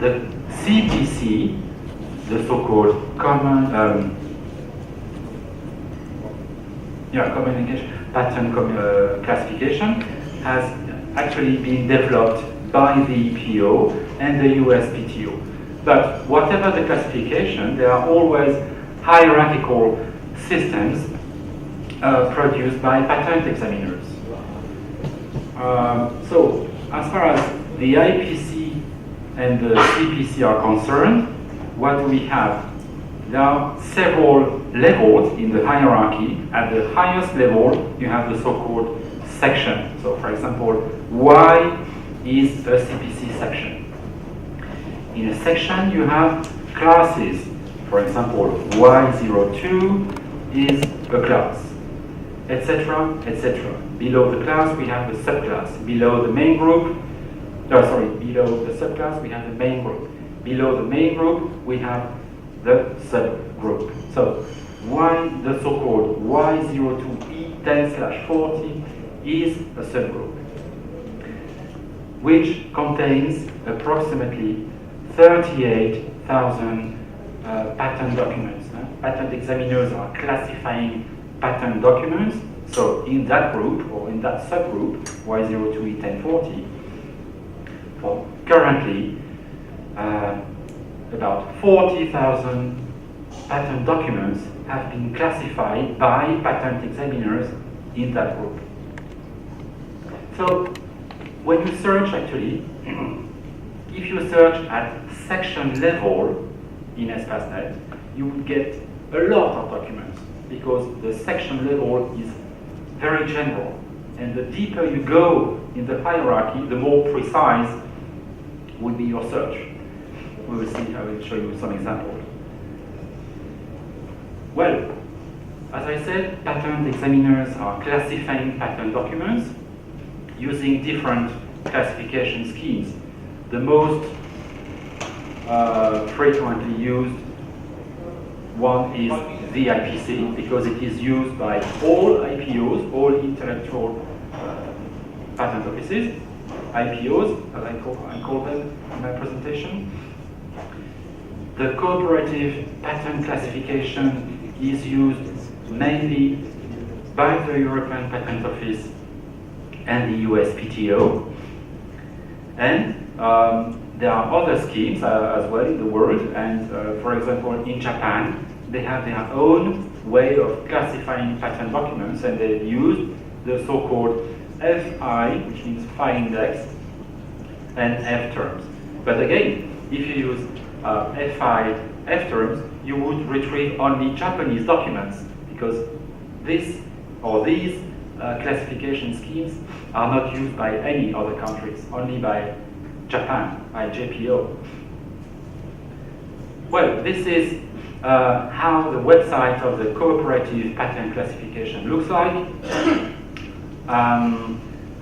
the CPC, the so-called common pattern classification, has actually been developed by the EPO and the USPTO. But whatever the classification, there are always hierarchical systems produced by patent examiners. So, as far as the IPC and the CPC are concerned, what do we have? There are several levels in the hierarchy. At the highest level, you have the so-called section. So, for example, Y is a CPC section. In a section, you have classes. For example, Y02 is a class, etc., etc. Below the class, we have the subclass. Below the main group, below the subclass, we have the main group. Below the main group, we have the subgroup. So, the so-called Y02E10/40 is a subgroup, which contains approximately 38,000 patent documents. Patent examiners are classifying patent documents. So in that group, or in that subgroup, Y02E1040, currently about 40,000 patent documents have been classified by patent examiners in that group. So when you search, actually, if you search at section level in ESPASnet, you would get a lot of documents, because the section level is very general. And the deeper you go in the hierarchy, the more precise will be your search. We will see, I will show you some examples. Well, as I said, patent examiners are classifying patent documents using different classification schemes. The most frequently used one is the IPC, because it is used by all IPOs, all intellectual patent offices, IPOs, as I call them in my presentation. The cooperative patent classification is used mainly by the European Patent Office and the USPTO. And there are other schemes as well in the world, and for example in Japan, they have their own way of classifying patent documents, and they use the so-called FI, which means file index, and F terms. But again, if you use FI, F terms, you would retrieve only Japanese documents, because these classification schemes are not used by any other countries, only by Japan, by JPO. Well, this is how the website of the cooperative patent classification looks like.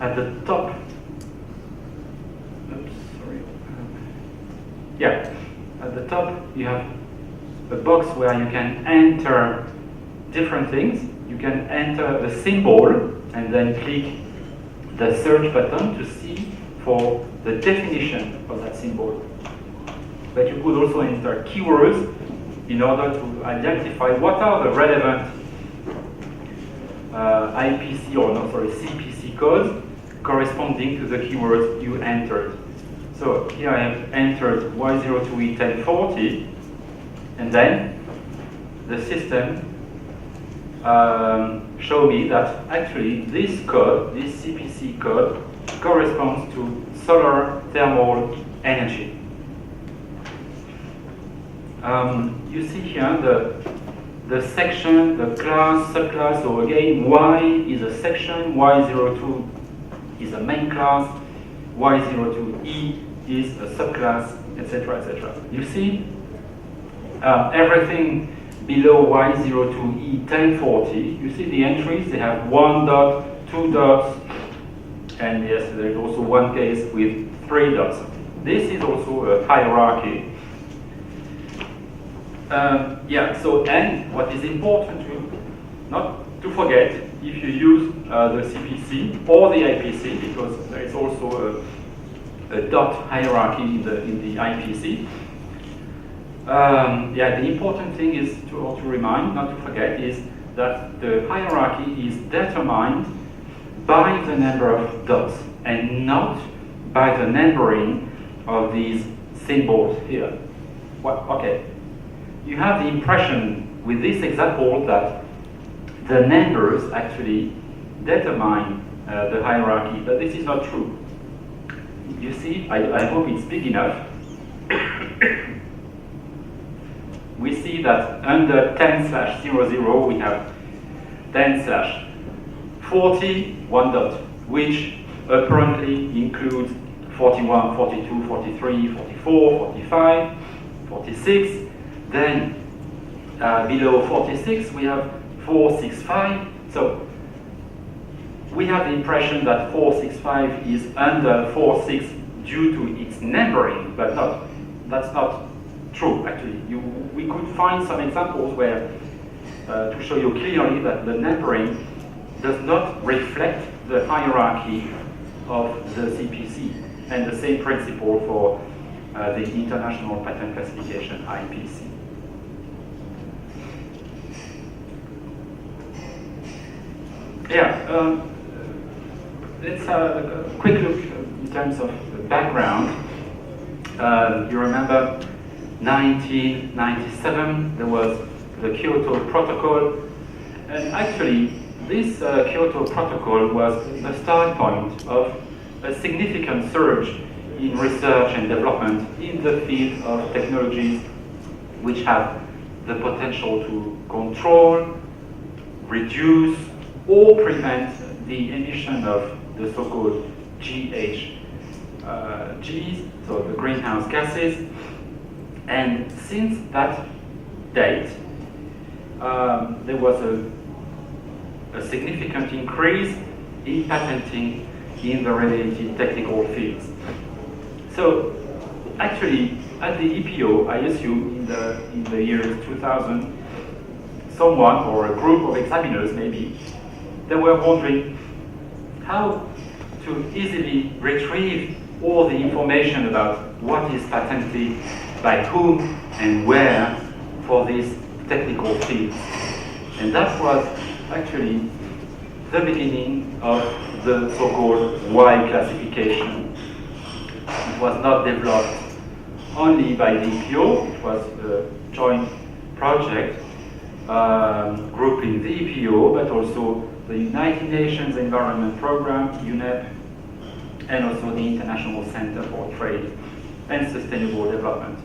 At the top, at the top you have a box where you can enter different things. You can enter the symbol and then click the search button to see for the definition of that symbol. But you could also enter keywords in order to identify what are the relevant CPC codes corresponding to the keywords you entered. So here I have entered Y02E1040, and then the system show me that actually this code, this CPC code, corresponds to solar thermal energy. You see here the section, the class, subclass. So again, Y is a section, Y02 is a main class, Y02E is a subclass, etc., etc. You see everything below Y02E1040, you see the entries, they have 1 dot, 2 dots, and yes, there is also one case with 3 dots. This is also a hierarchy. And what is important not to forget, if you use the CPC or the IPC, because there is also a dot hierarchy in the IPC. Yeah, the important thing is to remind, not to forget, is that the hierarchy is determined by the number of dots and not by the numbering of these symbols here. Okay, you have the impression with this example that the numbers actually determine the hierarchy, but this is not true. You see, I hope it's big enough. We see that under 10/00 we have 10/40, 1 dot, which apparently includes 41, 42, 43, 44, 45, 46. Then below 46 we have 465. So we have the impression that 465 is under 46 due to its numbering, but that's not true actually. We could find some examples where to show you clearly that the numbering does not reflect the hierarchy of the CPC, and the same principle for the International Patent Classification, IPC. Yeah, let's have a quick look in terms of background. You remember 1997, there was the Kyoto Protocol, and actually this Kyoto Protocol was the start point of a significant surge in research and development in the field of technologies which have the potential to control, reduce, or prevent the emission of the so-called GHGs, so the greenhouse gases. And since that date, there was a significant increase in patenting in the related technical fields. So actually, at the EPO, I assume in the year 2000, someone or a group of examiners maybe, they were wondering how to easily retrieve all the information about what is patented by whom and where for these technical fields. And that was actually the beginning of the so-called Y classification. It was not developed only by the EPO, it was a joint project grouping the EPO, but also the United Nations Environment Programme, UNEP, and also the International Center for Trade and Sustainable Development.